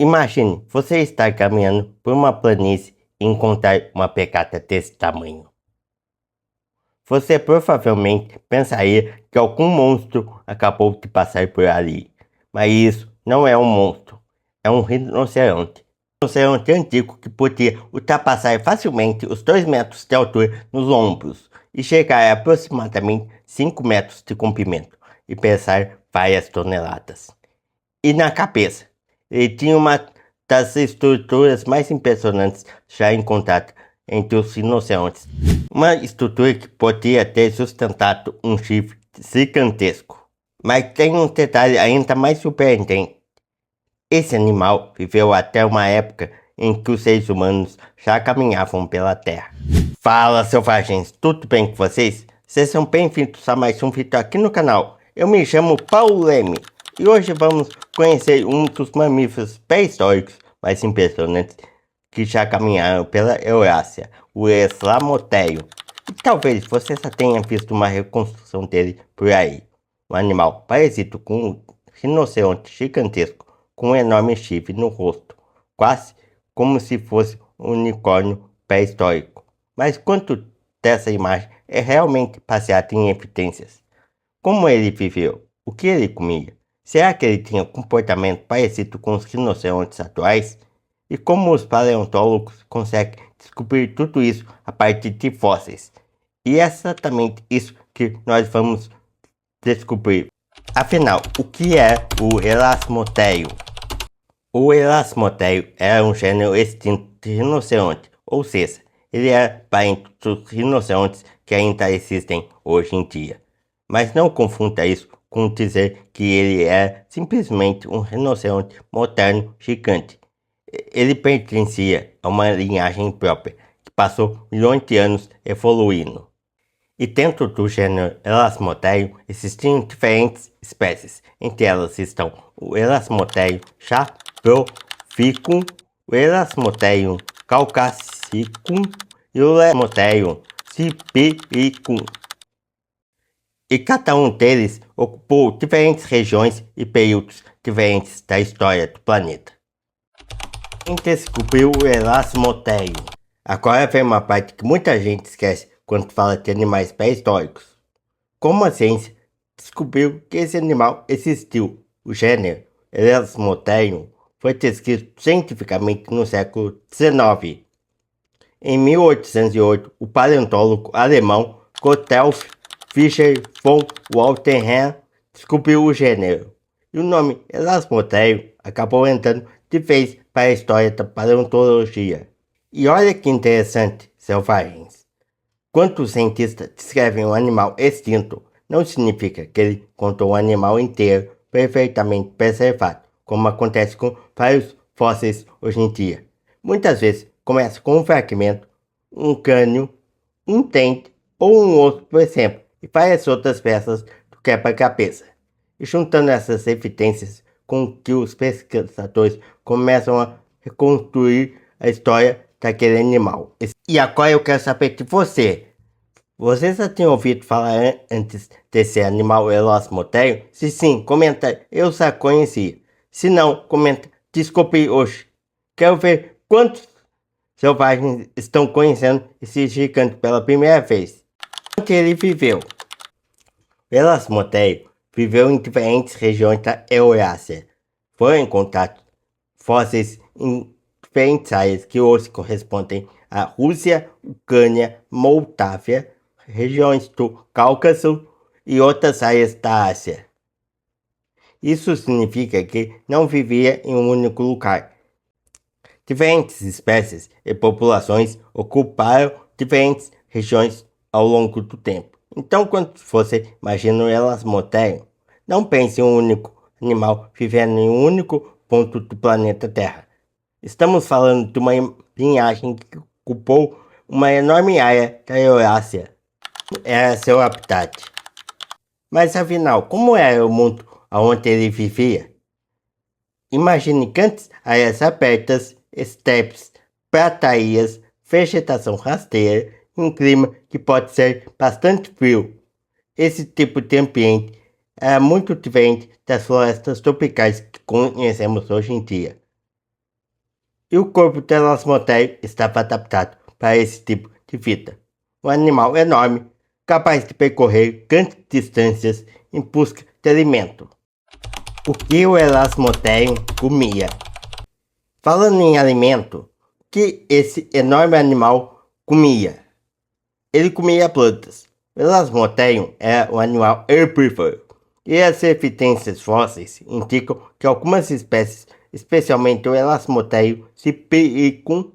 Imagine você estar caminhando por uma planície e encontrar uma pecata desse tamanho. Você provavelmente pensaria que algum monstro acabou de passar por ali, mas isso não é um monstro, é um rinoceronte. Um rinoceronte antigo que podia ultrapassar facilmente os 2 metros de altura nos ombros e chegar a aproximadamente 5 metros de comprimento e pesar várias toneladas. E na cabeça, ele tinha uma das estruturas mais impressionantes já encontradas entre os rinocerontes. Uma estrutura que podia ter sustentado um chifre gigantesco. Mas tem um detalhe ainda mais surpreendente. Esse animal viveu até uma época em que os seres humanos já caminhavam pela Terra. Fala, selvagens, tudo bem com vocês? Sejam bem-vindos a mais um vídeo aqui no canal. Eu me chamo Paulo Leme e hoje vamos conhecer um dos mamíferos pré-históricos mais impressionantes que já caminharam pela Eurásia, o Eslamotherio. E talvez você já tenha visto uma reconstrução dele por aí. Um animal parecido com um rinoceronte gigantesco com um enorme chifre no rosto, quase como se fosse um unicórnio pré-histórico. Mas quanto dessa imagem é realmente baseada em evidências? Como ele viveu? O que ele comia? Será que ele tinha comportamento parecido com os rinocerontes atuais? E como os paleontólogos conseguem descobrir tudo isso a partir de fósseis? E é exatamente isso que nós vamos descobrir. Afinal, o que é o Elasmotherio? O Elasmotherio era um gênero extinto de rinoceronte, ou seja, ele é parente dos rinocerontes que ainda existem hoje em dia. Mas não confunda isso com dizer que ele é simplesmente um rinoceronte moderno gigante. Ele pertencia a uma linhagem própria, que passou milhões de anos evoluindo. E dentro do gênero Elasmotherio existiam diferentes espécies, entre elas estão o Elasmotherio chaproficum, o Elasmotherio caucasicum e o Elasmotherio sibiricum. E cada um deles ocupou diferentes regiões e períodos diferentes da história do planeta. Quem descobriu o Elasmotherio? Agora vem uma parte que muita gente esquece quando fala de animais pré-históricos. Como a ciência descobriu que esse animal existiu? O gênero Elasmotherium foi descrito cientificamente no século XIX. Em 1808, o paleontólogo alemão Gotthelf Fischer von Waltenheim descobriu o gênero. E o nome Elasmotherium acabou entrando de vez para a história da paleontologia. E olha que interessante, selvagens. Quando os cientistas descrevem um animal extinto, não significa que ele encontrou o animal inteiro perfeitamente preservado, como acontece com vários fósseis hoje em dia. Muitas vezes começa com um fragmento, um crânio, um dente ou um osso, por exemplo, e várias outras peças do quebra-cabeça. E juntando essas evidências com que os pesquisadores começam a reconstruir a história daquele animal. E agora eu quero saber de você. Você já tinha ouvido falar antes desse animal Elasmotherio? Se sim, comenta, eu já conheci. Se não, comenta, desculpe hoje. Quero ver quantos selvagens estão conhecendo esse gigante pela primeira vez. Onde ele viveu? O Elasmotherio viveu em diferentes regiões da Eurásia. Foram encontrados fósseis em diferentes áreas que hoje correspondem à Rússia, Ucrânia, Moldávia, regiões do Cáucaso e outras áreas da Ásia. Isso significa que não vivia em um único lugar. Diferentes espécies e populações ocuparam diferentes regiões ao longo do tempo. Então, quando você imagina o Elasmotherio, não pense em um único animal vivendo em um único ponto do planeta Terra. Estamos falando de uma linhagem que ocupou uma enorme área da Eurásia. Era seu habitat. Mas afinal, como era o mundo onde ele vivia? Imagine grandes áreas abertas, estepes, pratarias, vegetação rasteira e um clima que pode ser bastante frio. Esse tipo de ambiente era muito diferente das florestas tropicais que conhecemos hoje em dia. e o corpo do elasmotério estava adaptado para esse tipo de vida. Um animal enorme, capaz de percorrer grandes distâncias em busca de alimento. O que o elasmotério comia? Falando em alimento, o que esse enorme animal comia? Ele comia plantas. O elasmotério é um animal herbívoro, e as evidências fósseis indicam que algumas espécies, especialmente o elasmotério sibiricum,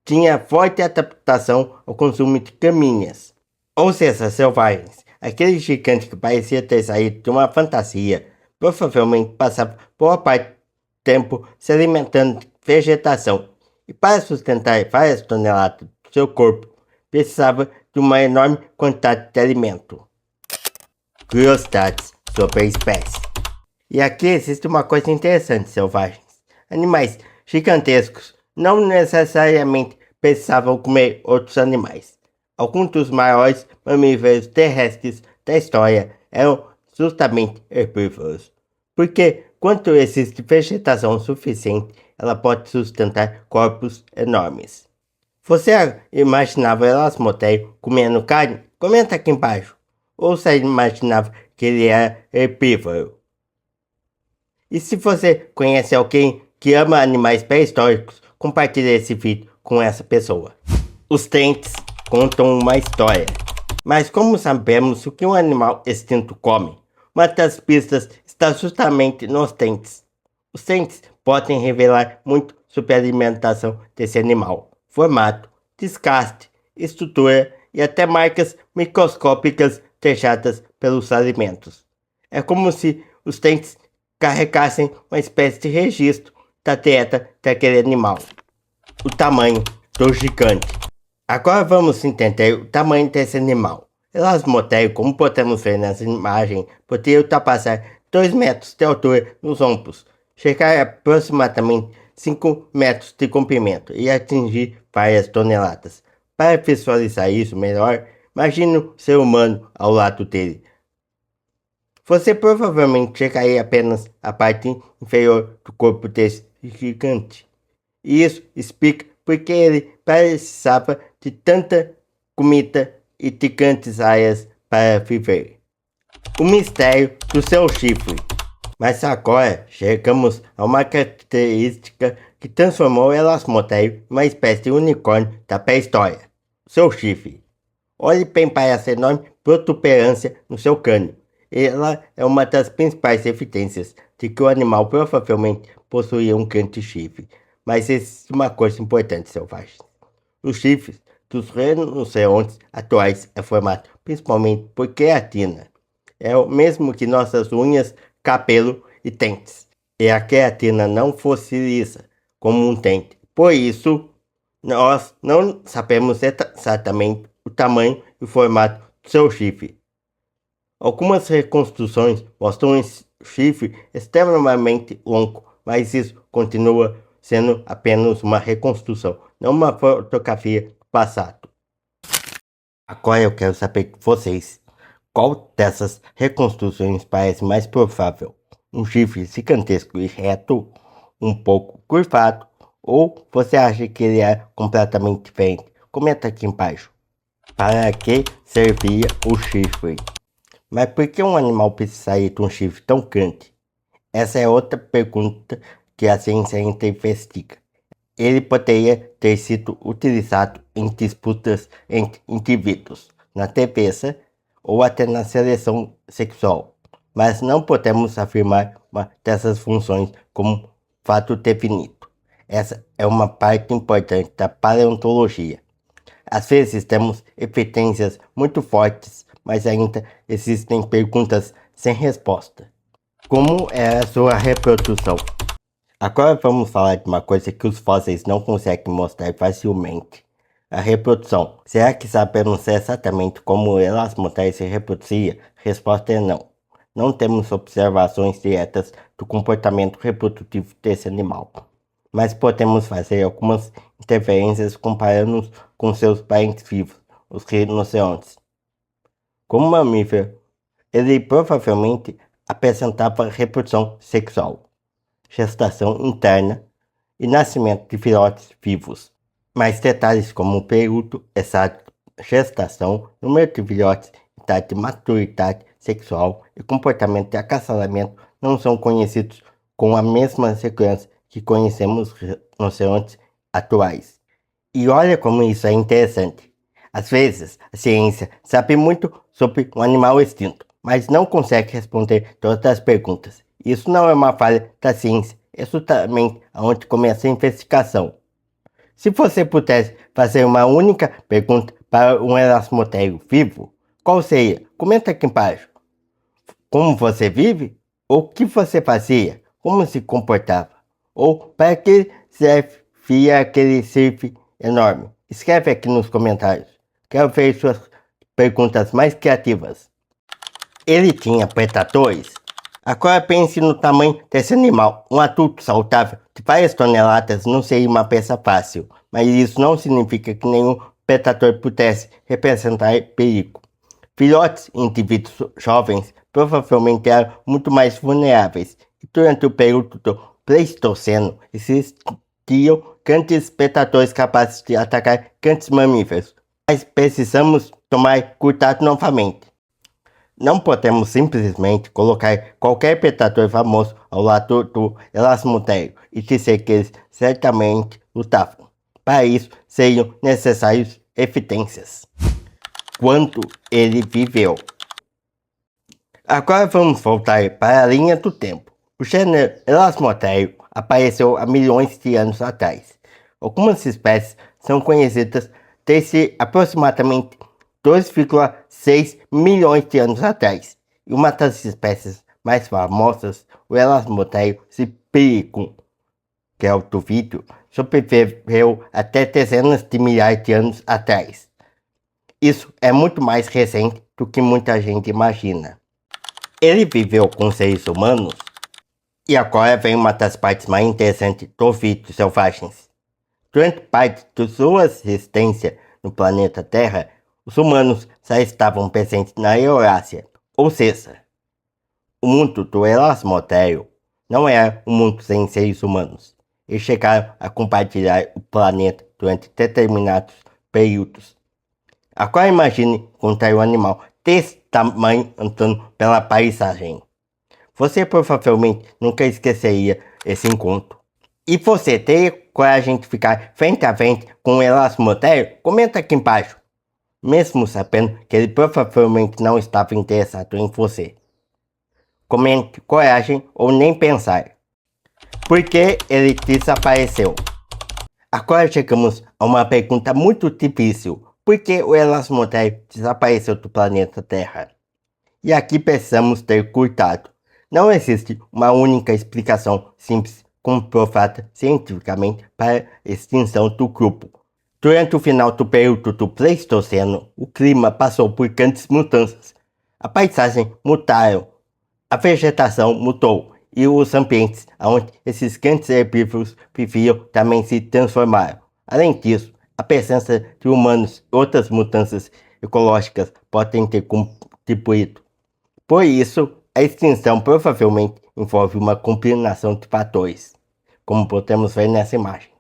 tinha forte adaptação ao consumo de gramíneas, ou seja, selvagens. Aquele gigante que parecia ter saído de uma fantasia, provavelmente passava boa parte do tempo se alimentando de vegetação, e para sustentar várias toneladas do seu corpo, precisava de uma enorme quantidade de alimento. Curiosidades sobre a espécie. E aqui existe uma coisa interessante, selvagens. Animais gigantescos não necessariamente precisavam comer outros animais. Alguns dos maiores mamíferos terrestres da história eram justamente herbívoros, porque quando existe vegetação suficiente, ela pode sustentar corpos enormes. Você imaginava o elasmotério comendo carne? Comenta aqui embaixo. Ou você imaginava que ele era herbívoro? E se você conhece alguém que ama animais pré-históricos, compartilhe esse vídeo com essa pessoa. Os dentes contam uma história. Mas como sabemos o que um animal extinto come? Uma das pistas está justamente nos dentes. Os dentes podem revelar muito sobre a alimentação desse animal, formato, desgaste, estrutura e até marcas microscópicas deixadas pelos alimentos. É como se os dentes carregassem uma espécie de registro da dieta daquele animal. O tamanho do gigante. Agora vamos entender o tamanho desse animal. Elasmotério, como podemos ver nessa imagem, poderia ultrapassar 2 metros de altura nos ombros, chegar a aproximadamente 5 metros de comprimento e atingir várias toneladas. Para visualizar isso melhor, imagine o ser humano ao lado dele. Você provavelmente chegaria apenas à parte inferior do corpo desse gigante. E isso explica porque ele precisava de tanta comida e de grandes áreas para viver. O mistério do seu chifre. Mas agora chegamos a uma característica que transformou o elasmotério em uma espécie de unicórnio da pré-história: seu chifre. Olhe bem para essa enorme protuberância no seu crânio. Ela é uma das principais evidências de que o animal provavelmente possuía um grande chifre. Mas existe uma coisa importante, selvagens. Os chifres dos rinocerontes atuais é formado principalmente por queratina. É o mesmo que nossas unhas, cabelo e dentes. E a queratina não fossiliza como um dente. Por isso, nós não sabemos exatamente o tamanho e o formato do seu chifre. Algumas reconstruções mostram um chifre extremamente longo, mas isso continua sendo apenas uma reconstrução, não uma fotografia do passado. Agora eu quero saber de vocês, qual dessas reconstruções parece mais provável? Um chifre gigantesco e reto, um pouco curvado, ou você acha que ele é completamente diferente? Comenta aqui embaixo. Para que servia o chifre? Mas por que um animal precisaria de um chifre tão grande? Essa é outra pergunta que a ciência ainda investiga. Ele poderia ter sido utilizado em disputas entre indivíduos, na defesa ou até na seleção sexual, mas não podemos afirmar uma dessas funções como fato definido. Essa é uma parte importante da paleontologia. Às vezes temos evidências muito fortes, mas ainda existem perguntas sem resposta. Como é a sua reprodução? Agora vamos falar de uma coisa que os fósseis não conseguem mostrar facilmente. A reprodução. Será que sabemos exatamente como o elasmotério se reproduzia? Resposta é não. Não temos observações diretas do comportamento reprodutivo desse animal, mas podemos fazer algumas interferências comparando-os com seus parentes vivos, os rinocerontes. Como mamífero, ele provavelmente apresentava reprodução sexual, gestação interna e nascimento de filhotes vivos. Mais detalhes como o período exato, gestação, número de filhotes, idade de maturidade sexual e comportamento de acasalamento não são conhecidos com a mesma segurança que conhecemos rinocerontes atuais. E olha como isso é interessante. Às vezes, a ciência sabe muito sobre um animal extinto, mas não consegue responder todas as perguntas. Isso não é uma falha da ciência, é justamente onde começa a investigação. Se você pudesse fazer uma única pergunta para um elasmotério vivo, qual seria? Comenta aqui embaixo. Como você vive? Ou o que você fazia? Como se comportava? Ou para que servia aquele surf enorme? Escreve aqui nos comentários. Quero ver suas perguntas mais criativas. Ele tinha predadores? Agora pense no tamanho desse animal. Um adulto saudável de várias toneladas não seria uma peça fácil, mas isso não significa que nenhum predador pudesse representar perigo. Filhotes e indivíduos jovens provavelmente eram muito mais vulneráveis, e durante o período do Pleistoceno existiam grandes predadores capazes de atacar grandes mamíferos. Mas precisamos tomar cuidado novamente. Não podemos simplesmente colocar qualquer predador famoso ao lado do elasmotério e dizer que eles certamente lutavam. Para isso, seriam necessárias evidências. Quando ele viveu. Agora vamos voltar para a linha do tempo. O gênero Elasmotério apareceu há milhões de anos atrás. Algumas espécies são conhecidas desde aproximadamente 2,6 milhões de anos atrás. E uma das espécies mais famosas, o Elasmotério sibiricum, que é o do vídeo, sobreviveu até dezenas de milhares de anos atrás. Isso é muito mais recente do que muita gente imagina. Ele viveu com seres humanos? E agora vem uma das partes mais interessantes dos vídeos selvagens. Durante parte de sua existência no planeta Terra, os humanos já estavam presentes na Eurásia, ou seja, o mundo do Elasmotério não era um mundo sem seres humanos. Eles chegaram a compartilhar o planeta durante determinados períodos. Agora imagine encontrar um animal desse tamanho andando pela paisagem. Você provavelmente nunca esqueceria esse encontro. E você teria coragem de ficar frente a frente com o Elasmotério? Comenta aqui embaixo. Mesmo sabendo que ele provavelmente não estava interessado em você. Comente coragem ou nem pensar. Por que ele desapareceu? Agora chegamos a uma pergunta muito difícil. Por que o Elasmotério desapareceu do planeta Terra? E aqui precisamos ter cuidado. Não existe uma única explicação simples comprovada cientificamente para a extinção do grupo. Durante o final do período do Pleistoceno, o clima passou por grandes mudanças. A paisagem mudaram, a vegetação mudou e os ambientes onde esses grandes herbívoros viviam também se transformaram. Além disso, a presença de humanos e outras mudanças ecológicas podem ter contribuído. Por isso, a extinção provavelmente envolve uma combinação de fatores, como podemos ver nessa imagem.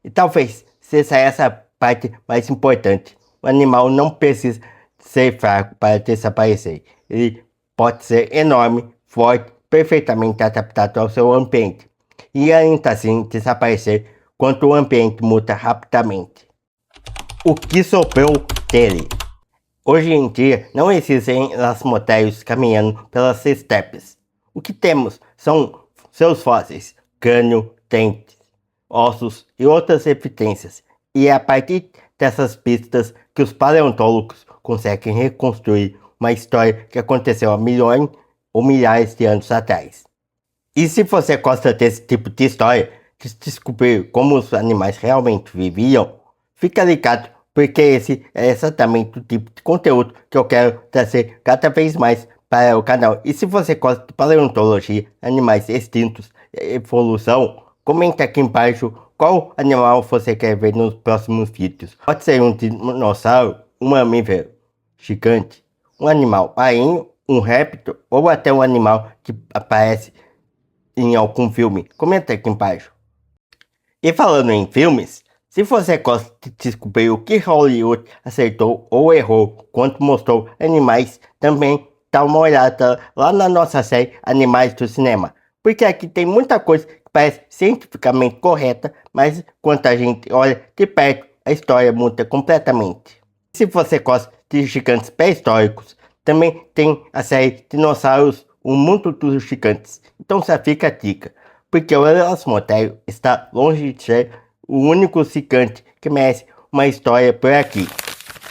E talvez seja essa parte mais importante. O animal não precisa ser fraco para desaparecer. Ele pode ser enorme, forte, perfeitamente adaptado ao seu ambiente. E ainda assim desaparecer quando o ambiente muda rapidamente. O que sobrou dele? Hoje em dia não existem elasmotérios caminhando pelas estepes. O que temos são seus fósseis, crânio, dentes, ossos e outras evidências. E é a partir dessas pistas que os paleontólogos conseguem reconstruir uma história que aconteceu há milhões ou milhares de anos atrás. E se você gosta desse tipo de história, de descobrir como os animais realmente viviam, fica ligado porque esse é exatamente o tipo de conteúdo que eu quero trazer cada vez mais para o canal. E se você gosta de paleontologia, animais extintos, evolução, comenta aqui embaixo qual animal você quer ver nos próximos vídeos. Pode ser um dinossauro, um mamífero gigante, um animal marinho, um réptil ou até um animal que aparece em algum filme. Comenta aqui embaixo. E falando em filmes, se você gosta de descobrir o que Hollywood acertou ou errou quando mostrou animais, também dá uma olhada lá na nossa série Animais do Cinema. Porque aqui tem muita coisa que parece cientificamente correta, mas quando a gente olha de perto, a história muda completamente. Se você gosta de gigantes pré-históricos, também tem a série Dinossauros, o Mundo dos Gigantes. Então só fica a dica, porque o Elasmotério está longe de ser o único gigante que merece uma história por aqui.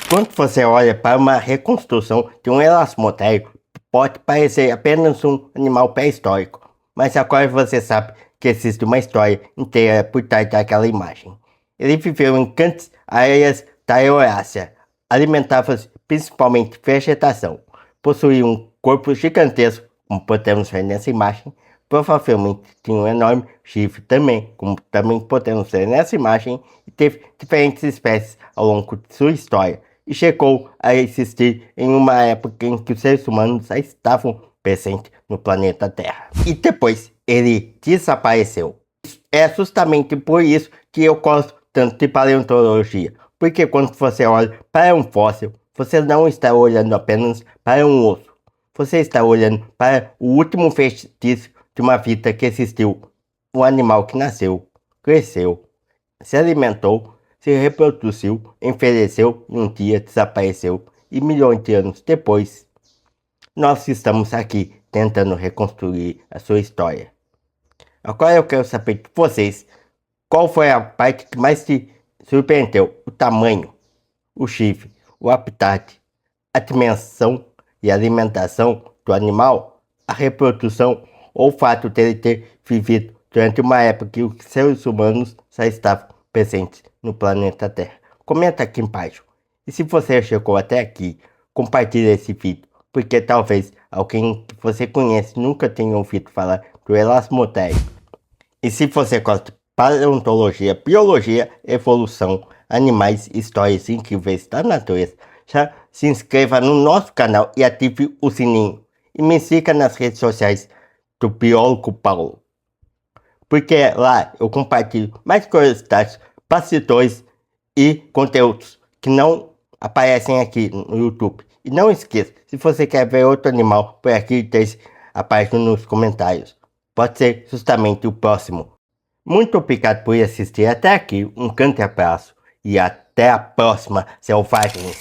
Quando você olha para uma reconstrução de um elasmotério, pode parecer apenas um animal pré-histórico, mas agora você sabe que existe uma história inteira por trás daquela imagem. Ele viveu em grandes áreas da Eurásia, alimentava-se principalmente vegetação, possuía um corpo gigantesco, como podemos ver nessa imagem, provavelmente tinha um enorme chifre também, como também podemos ver nessa imagem, e teve diferentes espécies ao longo de sua história, e chegou a existir em uma época em que os seres humanos já estavam presentes no planeta Terra. E depois ele desapareceu. É justamente por isso que eu gosto tanto de paleontologia, porque quando você olha para um fóssil, você não está olhando apenas para um osso, você está olhando para o último vestígio de uma vida que existiu, um animal que nasceu, cresceu, se alimentou, se reproduziu, envelheceu e um dia desapareceu, e milhões de anos depois, nós estamos aqui tentando reconstruir a sua história. Agora eu quero saber de vocês, qual foi a parte que mais te surpreendeu? O tamanho, o chifre, o habitat, a dimensão e alimentação do animal, a reprodução ou o fato dele ter vivido durante uma época que os seres humanos já estavam presentes no planeta Terra. Comenta aqui embaixo. E se você chegou até aqui, compartilhe esse vídeo, porque talvez alguém que você conhece nunca tenha ouvido falar do Elasmotério. E se você gosta de paleontologia, biologia, evolução, animais, histórias incríveis da natureza, já se inscreva no nosso canal e ative o sininho. E me siga nas redes sociais do Biólogo Paulo, porque lá eu compartilho mais curiosidades, bastidores e conteúdos que não aparecem aqui no YouTube. E não esqueça, se você quer ver outro animal por aqui, deixe abaixo nos comentários. Pode ser justamente o próximo. Muito obrigado por assistir até aqui, um grande abraço e até a próxima, selvagens!